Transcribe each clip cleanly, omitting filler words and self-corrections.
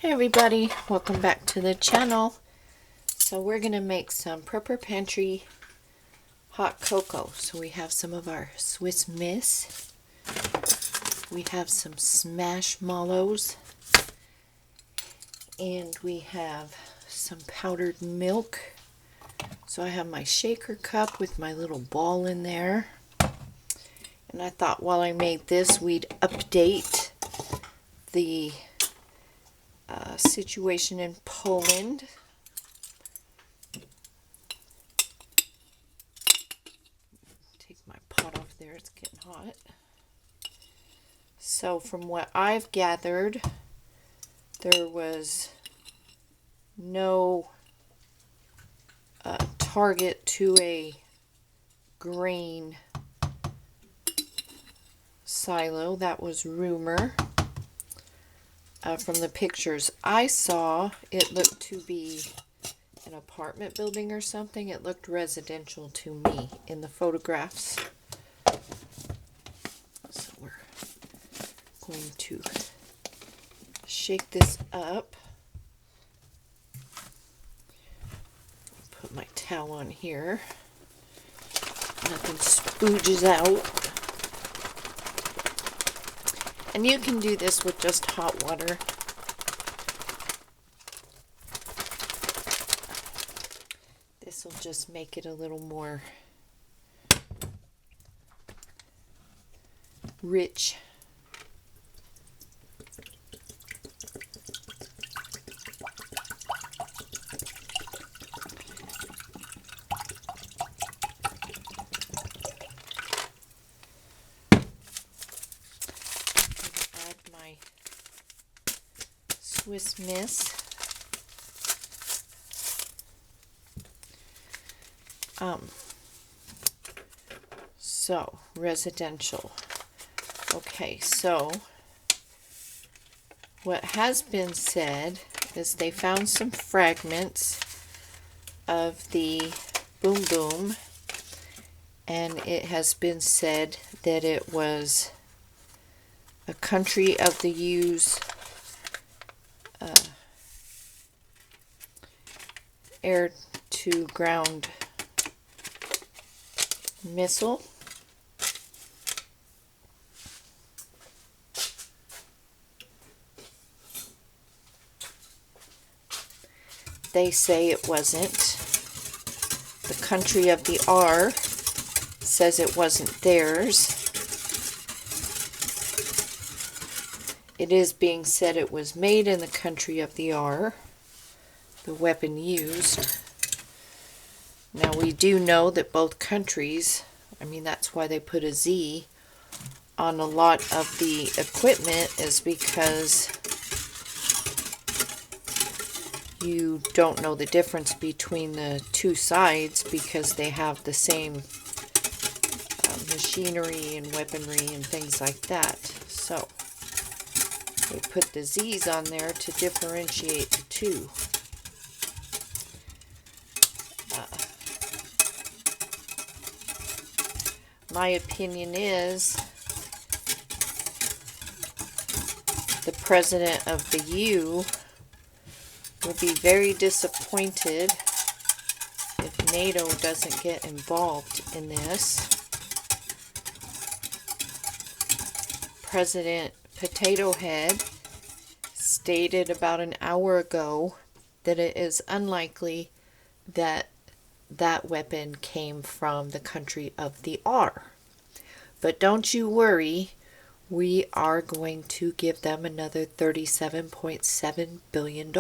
Hey everybody, welcome back to the channel. So we're going to make some Prepper Pantry hot cocoa. So we have some of our Swiss Miss, we have some Smashmallows, and we have some powdered milk. So I have my shaker cup with my little ball in there. And I thought while I made this, we'd update the situation in Poland. Take my pot off there, it's getting hot. So from what I've gathered, there was no target to a grain silo. That was rumor. From the pictures I saw, it looked to be an apartment building or something. It looked residential to me in the photographs. So we're going to shake this up. Put my towel on here. Nothing spooges out. And you can do this with just hot water. This will just make it a little more rich. My Swiss Miss. So residential. Okay, so what has been said is they found some fragments of the Boom Boom, and it has been said that it was a country of the U's air-to-ground missile. They say it wasn't. The country of the R says it wasn't theirs. It is being said it was made in the country of the R, the weapon used. Now we do know that both countries, I mean that's why they put a Z on a lot of the equipment, is because you don't know the difference between the two sides because they have the same machinery and weaponry and things like that. So they put the Z's on there to differentiate the two. My opinion is the president of the U will be very disappointed if NATO doesn't get involved in this. President Potato Head stated about an hour ago that it is unlikely that that weapon came from the country of the R. But don't you worry, we are going to give them another $37.7 billion.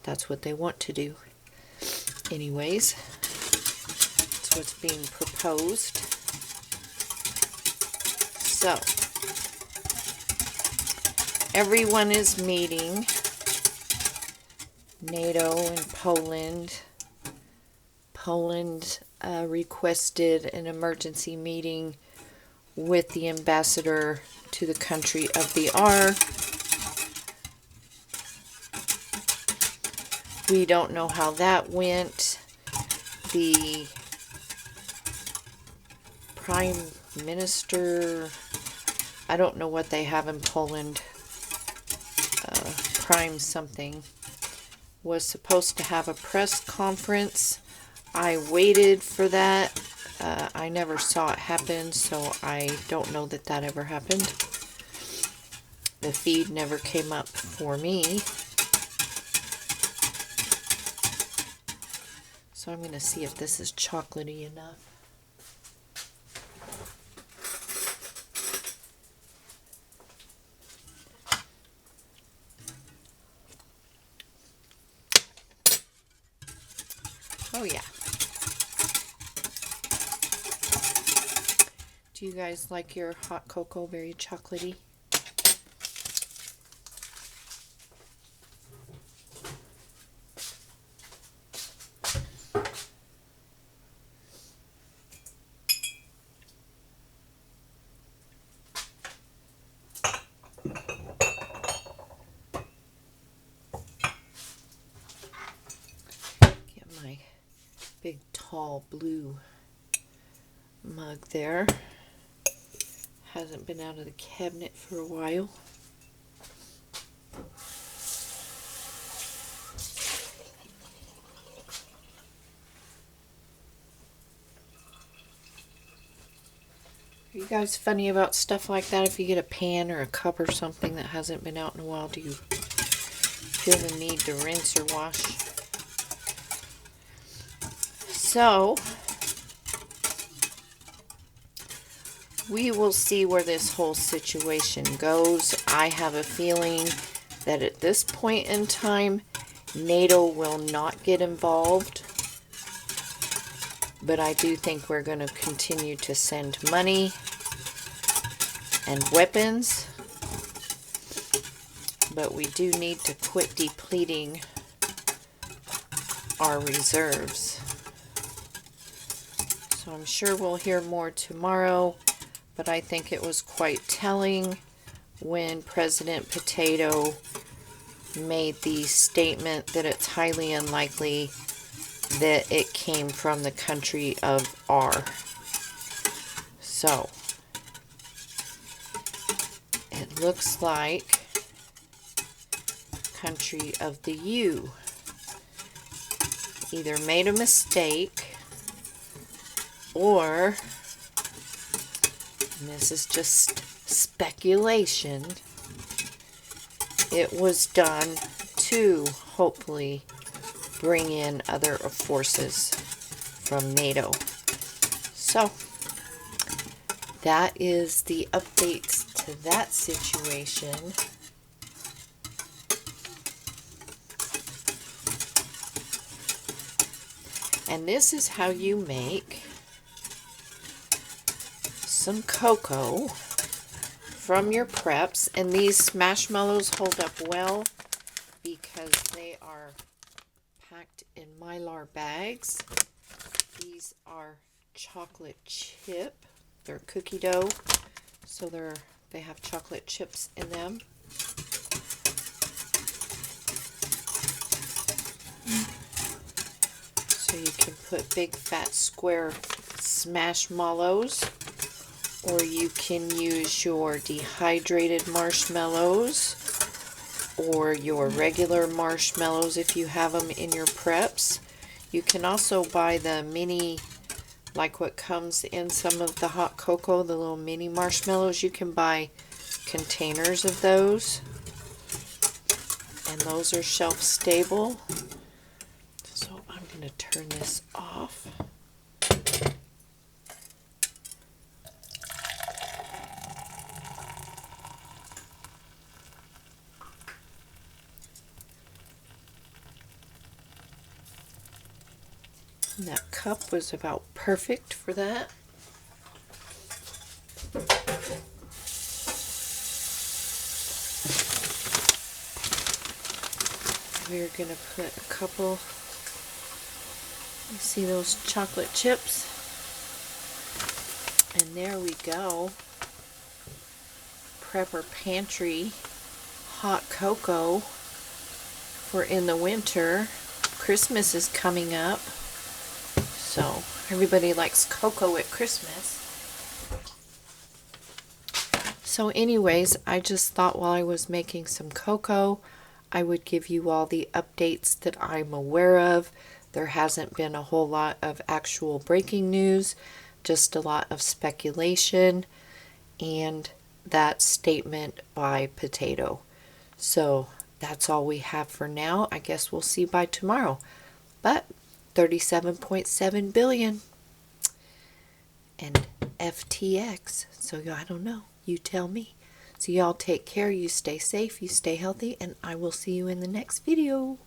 That's what they want to do. Anyways, that's what's being proposed. So, everyone is meeting. NATO and Poland. Poland requested an emergency meeting with the ambassador to the country of the R. We don't know how that went. The Prime Minister, I don't know what they have in Poland. Prime something was supposed to have a press conference. I waited for that. I never saw it happen, so I don't know that that ever happened. The feed never came up for me. So I'm going to see if this is chocolatey enough. Oh yeah. Do you guys like your hot cocoa very chocolatey? Get my big tall blue mug there. Hasn't been out of the cabinet for a while. Are you guys funny about stuff like that? If you get a pan or a cup or something that hasn't been out in a while, do you feel the need to rinse or wash? So, we will see where this whole situation goes. I have a feeling that at this point in time, NATO will not get involved. But I do think we're going to continue to send money and weapons. But we do need to quit depleting our reserves. So I'm sure we'll hear more tomorrow. But I think it was quite telling when President Potato made the statement that it's highly unlikely that it came from the country of R. So, it looks like country of the U either made a mistake or, and this is just speculation, it was done to hopefully bring in other forces from NATO. So, that is the updates to that situation. And this is how you make some cocoa from your preps. And these marshmallows hold up well because they are packed in Mylar bags. These are chocolate chip. They're cookie dough, so they have chocolate chips in them. So you can put big fat square smashmallows, or you can use your dehydrated marshmallows or your regular marshmallows if you have them in your preps. You can also buy the mini, like what comes in some of the hot cocoa, the little mini marshmallows. You can buy containers of those, and those are shelf stable. So I'm going to turn this off. And that cup was about perfect for that. We're going to put a couple, you see those chocolate chips? And there we go. Prepper Pantry hot cocoa for in the winter. Christmas is coming up. So, everybody likes cocoa at Christmas. So anyways, I just thought while I was making some cocoa, I would give you all the updates that I'm aware of. There hasn't been a whole lot of actual breaking news, just a lot of speculation and that statement by Potato. So that's all we have for now. I guess we'll see by tomorrow. But 37.7 billion and FTX. So I don't know. You tell me. So y'all take care. You stay safe. You stay healthy. And I will see you in the next video.